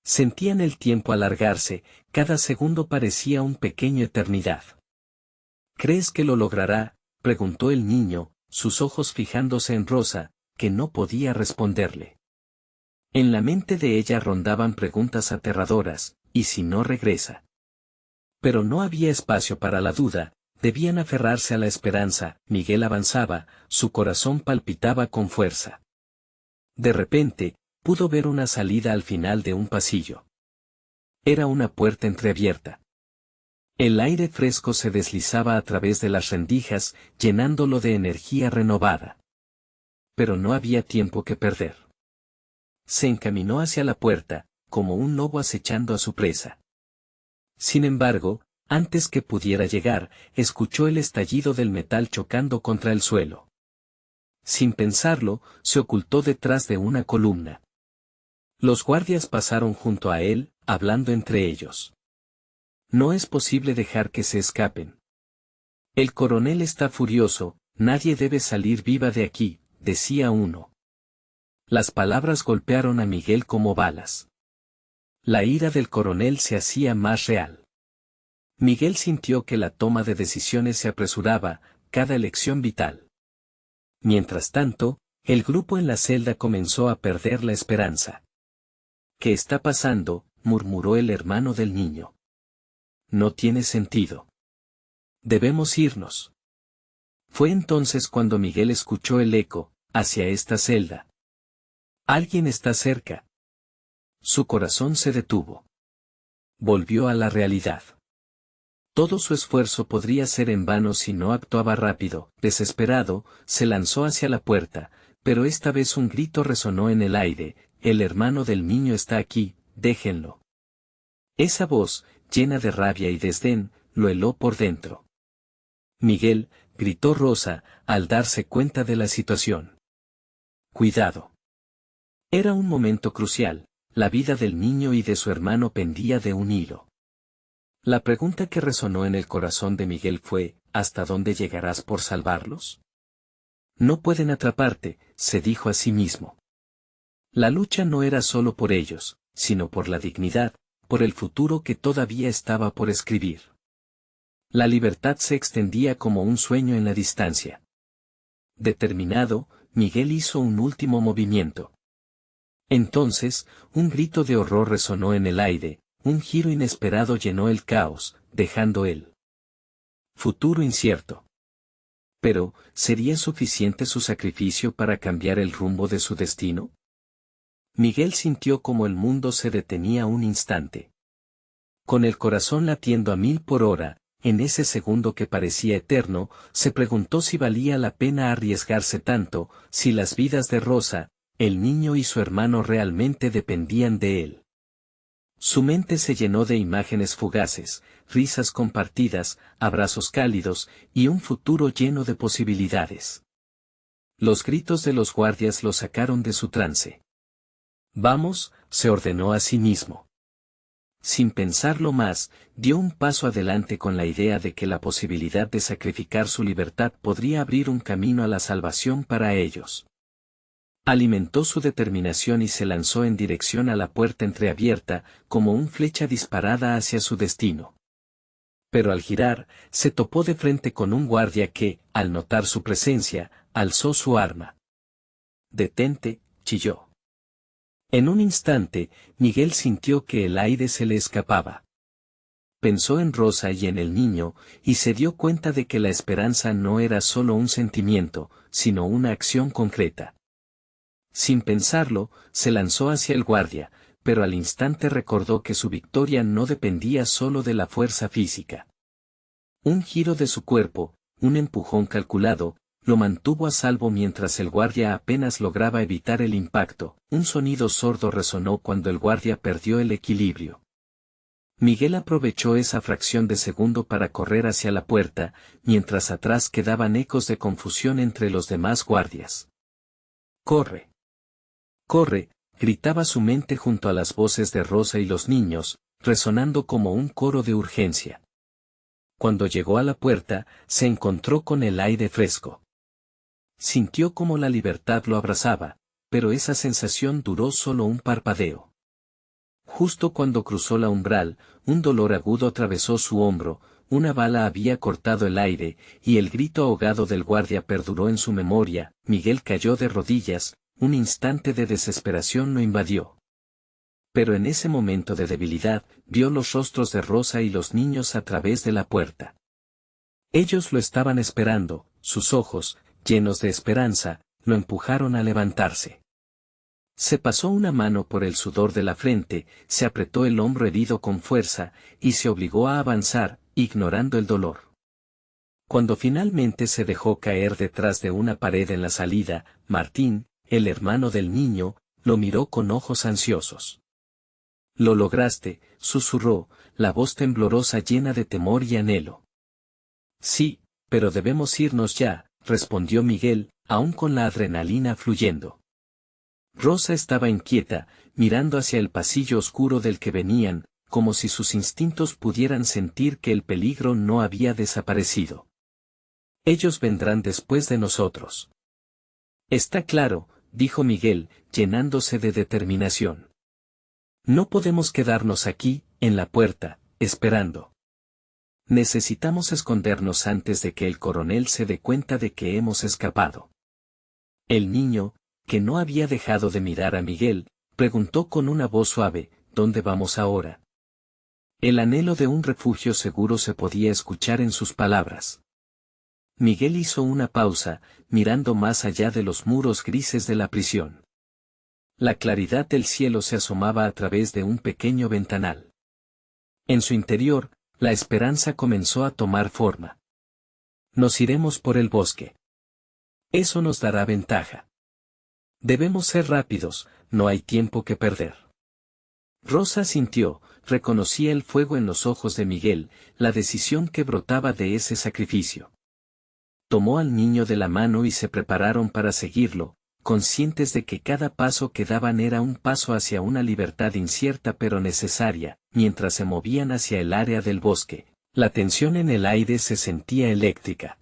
Sentían el tiempo alargarse, cada segundo parecía una pequeña eternidad. ¿Crees que lo logrará?, preguntó el niño, sus ojos fijándose en Rosa, que no podía responderle. En la mente de ella rondaban preguntas aterradoras, ¿y si no regresa? Pero no había espacio para la duda, debían aferrarse a la esperanza. Miguel avanzaba, su corazón palpitaba con fuerza. De repente, pudo ver una salida al final de un pasillo. Era una puerta entreabierta. El aire fresco se deslizaba a través de las rendijas, llenándolo de energía renovada. Pero no había tiempo que perder. Se encaminó hacia la puerta, como un lobo acechando a su presa. Sin embargo, antes que pudiera llegar, escuchó el estallido del metal chocando contra el suelo. Sin pensarlo, se ocultó detrás de una columna. Los guardias pasaron junto a él, hablando entre ellos. No es posible dejar que se escapen. El coronel está furioso, nadie debe salir viva de aquí, decía uno. Las palabras golpearon a Miguel como balas. La ira del coronel se hacía más real. Miguel sintió que la toma de decisiones se apresuraba, cada elección vital. Mientras tanto, el grupo en la celda comenzó a perder la esperanza. ¿Qué está pasando?, murmuró el hermano del niño. No tiene sentido. Debemos irnos. Fue entonces cuando Miguel escuchó el eco, hacia esta celda. Alguien está cerca. Su corazón se detuvo. Volvió a la realidad. Todo su esfuerzo podría ser en vano si no actuaba rápido. Desesperado, se lanzó hacia la puerta, pero esta vez un grito resonó en el aire: el hermano del niño está aquí, déjenlo. Esa voz, llena de rabia y desdén, lo heló por dentro. Miguel, gritó Rosa, al darse cuenta de la situación. Cuidado. Era un momento crucial, la vida del niño y de su hermano pendía de un hilo. La pregunta que resonó en el corazón de Miguel fue: ¿hasta dónde llegarás por salvarlos? No pueden atraparte, se dijo a sí mismo. La lucha no era solo por ellos, sino por la dignidad, por el futuro que todavía estaba por escribir. La libertad se extendía como un sueño en la distancia. Determinado, Miguel hizo un último movimiento. Entonces, un grito de horror resonó en el aire, un giro inesperado llenó el caos, dejando el futuro incierto. Pero, ¿sería suficiente su sacrificio para cambiar el rumbo de su destino? Miguel sintió como el mundo se detenía un instante. Con el corazón latiendo a 1000 por hora, en ese segundo que parecía eterno, se preguntó si valía la pena arriesgarse tanto, si las vidas de Rosa, el niño y su hermano realmente dependían de él. Su mente se llenó de imágenes fugaces, risas compartidas, abrazos cálidos, y un futuro lleno de posibilidades. Los gritos de los guardias lo sacaron de su trance. Vamos, se ordenó a sí mismo. Sin pensarlo más, dio un paso adelante con la idea de que la posibilidad de sacrificar su libertad podría abrir un camino a la salvación para ellos. Alimentó su determinación y se lanzó en dirección a la puerta entreabierta, como una flecha disparada hacia su destino. Pero al girar, se topó de frente con un guardia que, al notar su presencia, alzó su arma. «Detente», chilló. En un instante, Miguel sintió que el aire se le escapaba. Pensó en Rosa y en el niño, y se dio cuenta de que la esperanza no era solo un sentimiento, sino una acción concreta. Sin pensarlo, se lanzó hacia el guardia, pero al instante recordó que su victoria no dependía solo de la fuerza física. Un giro de su cuerpo, un empujón calculado, lo mantuvo a salvo mientras el guardia apenas lograba evitar el impacto. Un sonido sordo resonó cuando el guardia perdió el equilibrio. Miguel aprovechó esa fracción de segundo para correr hacia la puerta, mientras atrás quedaban ecos de confusión entre los demás guardias. «¡Corre! ¡Corre!», gritaba su mente junto a las voces de Rosa y los niños, resonando como un coro de urgencia. Cuando llegó a la puerta, se encontró con el aire fresco. Sintió como la libertad lo abrazaba, pero esa sensación duró solo un parpadeo. Justo cuando cruzó la umbral, un dolor agudo atravesó su hombro, una bala había cortado el aire, y el grito ahogado del guardia perduró en su memoria. Miguel cayó de rodillas, un instante de desesperación lo invadió. Pero en ese momento de debilidad, vio los rostros de Rosa y los niños a través de la puerta. Ellos lo estaban esperando, sus ojos, llenos de esperanza, lo empujaron a levantarse. Se pasó una mano por el sudor de la frente, se apretó el hombro herido con fuerza, y se obligó a avanzar, ignorando el dolor. Cuando finalmente se dejó caer detrás de una pared en la salida, Martín, el hermano del niño, lo miró con ojos ansiosos. «Lo lograste», susurró, la voz temblorosa llena de temor y anhelo. «Sí, pero debemos irnos ya», respondió Miguel, aún con la adrenalina fluyendo. Rosa estaba inquieta, mirando hacia el pasillo oscuro del que venían, como si sus instintos pudieran sentir que el peligro no había desaparecido. «Ellos vendrán después de nosotros». «Está claro», dijo Miguel, llenándose de determinación. «No podemos quedarnos aquí, en la puerta, esperando. Necesitamos escondernos antes de que el coronel se dé cuenta de que hemos escapado». El niño, que no había dejado de mirar a Miguel, preguntó con una voz suave, «¿Dónde vamos ahora?». El anhelo de un refugio seguro se podía escuchar en sus palabras. Miguel hizo una pausa, mirando más allá de los muros grises de la prisión. La claridad del cielo se asomaba a través de un pequeño ventanal. En su interior, la esperanza comenzó a tomar forma. «Nos iremos por el bosque. Eso nos dará ventaja. Debemos ser rápidos, no hay tiempo que perder». Rosa sintió, reconocía el fuego en los ojos de Miguel, la decisión que brotaba de ese sacrificio. Tomó al niño de la mano y se prepararon para seguirlo, conscientes de que cada paso que daban era un paso hacia una libertad incierta pero necesaria. Mientras se movían hacia el área del bosque, la tensión en el aire se sentía eléctrica.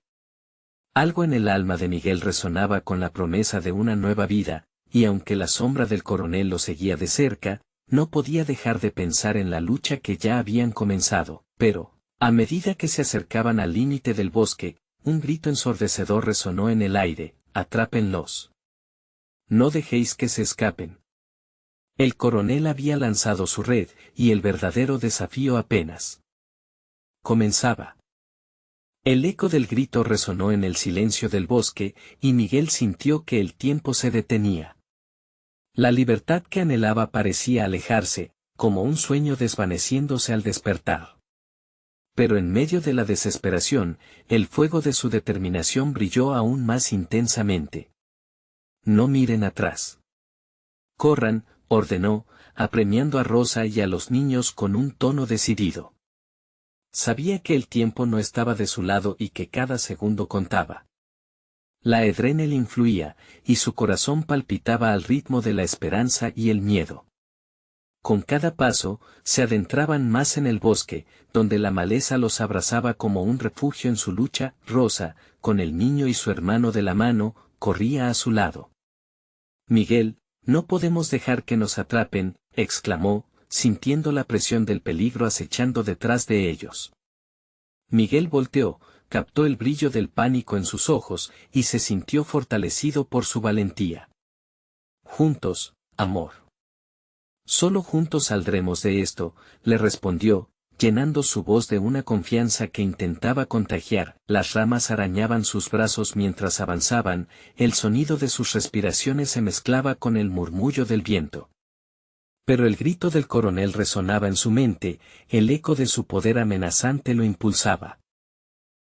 Algo en el alma de Miguel resonaba con la promesa de una nueva vida, y aunque la sombra del coronel lo seguía de cerca, no podía dejar de pensar en la lucha que ya habían comenzado. Pero, a medida que se acercaban al límite del bosque, un grito ensordecedor resonó en el aire: «Atrápenlos. No dejéis que se escapen». El coronel había lanzado su red, y el verdadero desafío apenas comenzaba. El eco del grito resonó en el silencio del bosque, y Miguel sintió que el tiempo se detenía. La libertad que anhelaba parecía alejarse, como un sueño desvaneciéndose al despertar. Pero en medio de la desesperación, el fuego de su determinación brilló aún más intensamente. «No miren atrás. Corran», ordenó, apremiando a Rosa y a los niños con un tono decidido. Sabía que el tiempo no estaba de su lado y que cada segundo contaba. La adrenalina influía, y su corazón palpitaba al ritmo de la esperanza y el miedo. Con cada paso, se adentraban más en el bosque, donde la maleza los abrazaba como un refugio en su lucha. Rosa, con el niño y su hermano de la mano, corría a su lado. Miguel, no podemos dejar que nos atrapen, exclamó, sintiendo la presión del peligro acechando detrás de ellos. Miguel volteó, captó el brillo del pánico en sus ojos y se sintió fortalecido por su valentía. Juntos, amor. Solo juntos saldremos de esto, le respondió, llenando su voz de una confianza que intentaba contagiar. Las ramas arañaban sus brazos mientras avanzaban, el sonido de sus respiraciones se mezclaba con el murmullo del viento. Pero el grito del coronel resonaba en su mente, el eco de su poder amenazante lo impulsaba.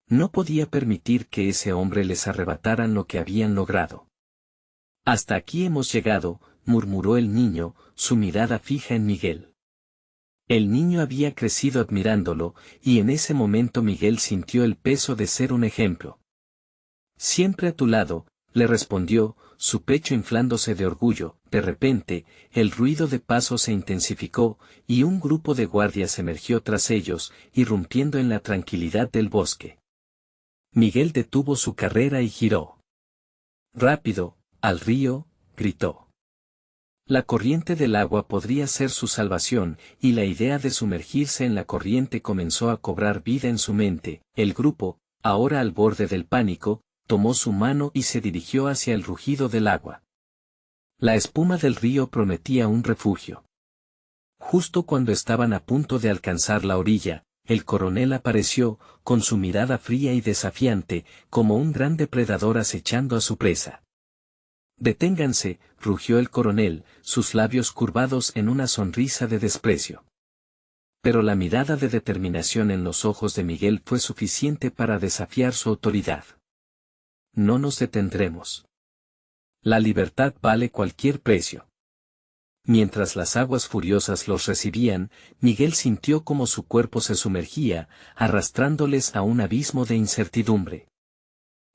No podía permitir que ese hombre les arrebataran lo que habían logrado. Hasta aquí hemos llegado, murmuró el niño, su mirada fija en Miguel. El niño había crecido admirándolo, y en ese momento Miguel sintió el peso de ser un ejemplo. Siempre a tu lado, le respondió, su pecho inflándose de orgullo. De repente, el ruido de pasos se intensificó, y un grupo de guardias emergió tras ellos, irrumpiendo en la tranquilidad del bosque. Miguel detuvo su carrera y giró. «Rápido, al río», gritó. La corriente del agua podría ser su salvación, y la idea de sumergirse en la corriente comenzó a cobrar vida en su mente. El grupo, ahora al borde del pánico, tomó su mano y se dirigió hacia el rugido del agua. La espuma del río prometía un refugio. Justo cuando estaban a punto de alcanzar la orilla, el coronel apareció, con su mirada fría y desafiante, como un gran depredador acechando a su presa. «Deténganse», rugió el coronel, sus labios curvados en una sonrisa de desprecio. Pero la mirada de determinación en los ojos de Miguel fue suficiente para desafiar su autoridad. «No nos detendremos. La libertad vale cualquier precio». Mientras las aguas furiosas los recibían, Miguel sintió como su cuerpo se sumergía, arrastrándoles a un abismo de incertidumbre.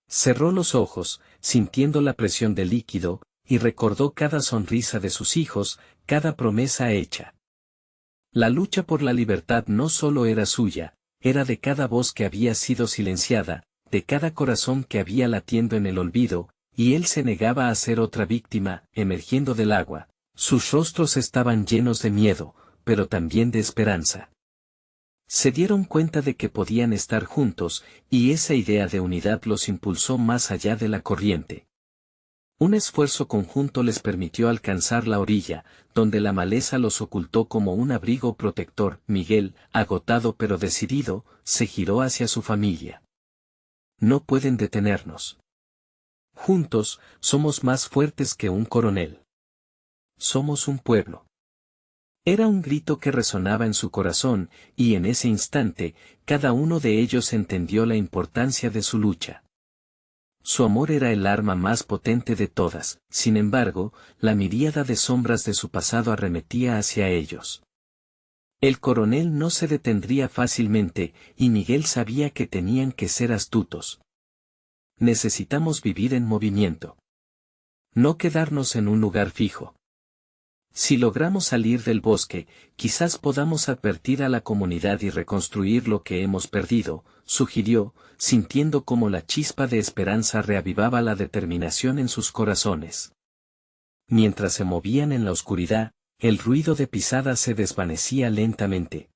Cerró los ojos, sintiendo la presión del líquido, y recordó cada sonrisa de sus hijos, cada promesa hecha. La lucha por la libertad no solo era suya, era de cada voz que había sido silenciada, de cada corazón que había latiendo en el olvido, y él se negaba a ser otra víctima. Emergiendo del agua, sus rostros estaban llenos de miedo, pero también de esperanza. Se dieron cuenta de que podían estar juntos, y esa idea de unidad los impulsó más allá de la corriente. Un esfuerzo conjunto les permitió alcanzar la orilla, donde la maleza los ocultó como un abrigo protector. Miguel, agotado pero decidido, se giró hacia su familia. «No pueden detenernos. Juntos, somos más fuertes que un coronel. Somos un pueblo». Era un grito que resonaba en su corazón, y en ese instante, cada uno de ellos entendió la importancia de su lucha. Su amor era el arma más potente de todas. Sin embargo, la miríada de sombras de su pasado arremetía hacia ellos. El coronel no se detendría fácilmente, y Miguel sabía que tenían que ser astutos. «Necesitamos vivir en movimiento. No quedarnos en un lugar fijo. Si logramos salir del bosque, quizás podamos advertir a la comunidad y reconstruir lo que hemos perdido», sugirió, sintiendo como la chispa de esperanza reavivaba la determinación en sus corazones. Mientras se movían en la oscuridad, el ruido de pisadas se desvanecía lentamente.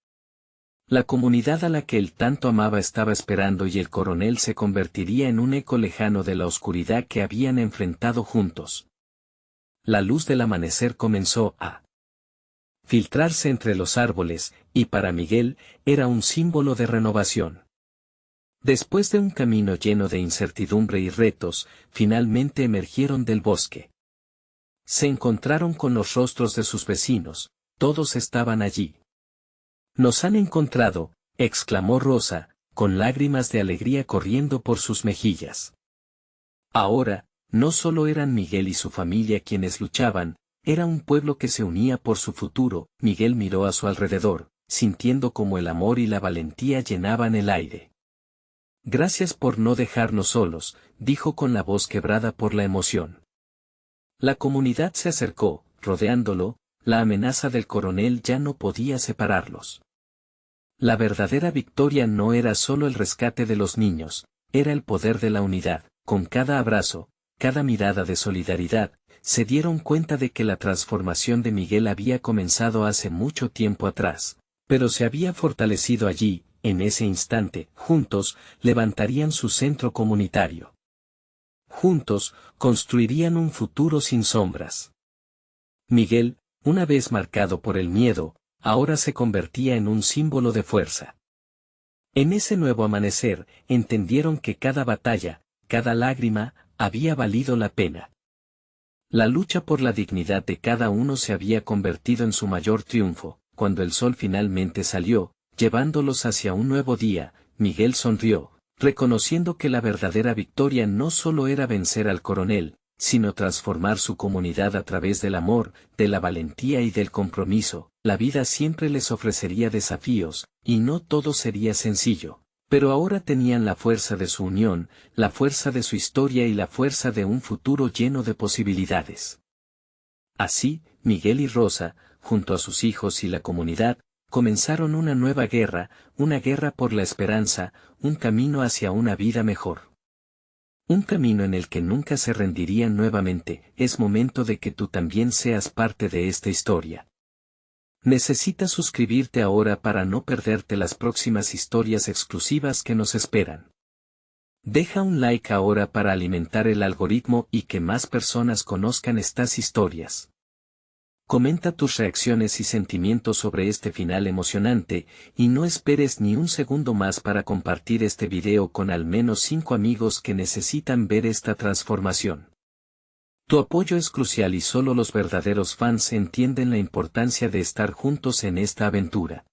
La comunidad a la que él tanto amaba estaba esperando, y el coronel se convertiría en un eco lejano de la oscuridad que habían enfrentado juntos. La luz del amanecer comenzó a filtrarse entre los árboles, y para Miguel, era un símbolo de renovación. Después de un camino lleno de incertidumbre y retos, finalmente emergieron del bosque. Se encontraron con los rostros de sus vecinos, todos estaban allí. «Nos han encontrado», exclamó Rosa, con lágrimas de alegría corriendo por sus mejillas. Ahora, no solo eran Miguel y su familia quienes luchaban, era un pueblo que se unía por su futuro. Miguel miró a su alrededor, sintiendo como el amor y la valentía llenaban el aire. «Gracias por no dejarnos solos», dijo con la voz quebrada por la emoción. La comunidad se acercó, rodeándolo, la amenaza del coronel ya no podía separarlos. La verdadera victoria no era solo el rescate de los niños, era el poder de la unidad. Con cada abrazo, cada mirada de solidaridad, se dieron cuenta de que la transformación de Miguel había comenzado hace mucho tiempo atrás, pero se había fortalecido allí. En ese instante, juntos, levantarían su centro comunitario. Juntos, construirían un futuro sin sombras. Miguel, una vez marcado por el miedo, ahora se convertía en un símbolo de fuerza. En ese nuevo amanecer, entendieron que cada batalla, cada lágrima, había valido la pena. La lucha por la dignidad de cada uno se había convertido en su mayor triunfo. Cuando el sol finalmente salió, llevándolos hacia un nuevo día, Miguel sonrió, reconociendo que la verdadera victoria no solo era vencer al coronel, sino transformar su comunidad a través del amor, de la valentía y del compromiso. La vida siempre les ofrecería desafíos, y no todo sería sencillo, pero ahora tenían la fuerza de su unión, la fuerza de su historia y la fuerza de un futuro lleno de posibilidades. Así, Miguel y Rosa, junto a sus hijos y la comunidad, comenzaron una nueva guerra, una guerra por la esperanza, un camino hacia una vida mejor. Un camino en el que nunca se rendirían nuevamente. Es momento de que tú también seas parte de esta historia. Necesitas suscribirte ahora para no perderte las próximas historias exclusivas que nos esperan. Deja un like ahora para alimentar el algoritmo y que más personas conozcan estas historias. Comenta tus reacciones y sentimientos sobre este final emocionante, y no esperes ni un segundo más para compartir este video con al menos 5 amigos que necesitan ver esta transformación. Tu apoyo es crucial y solo los verdaderos fans entienden la importancia de estar juntos en esta aventura.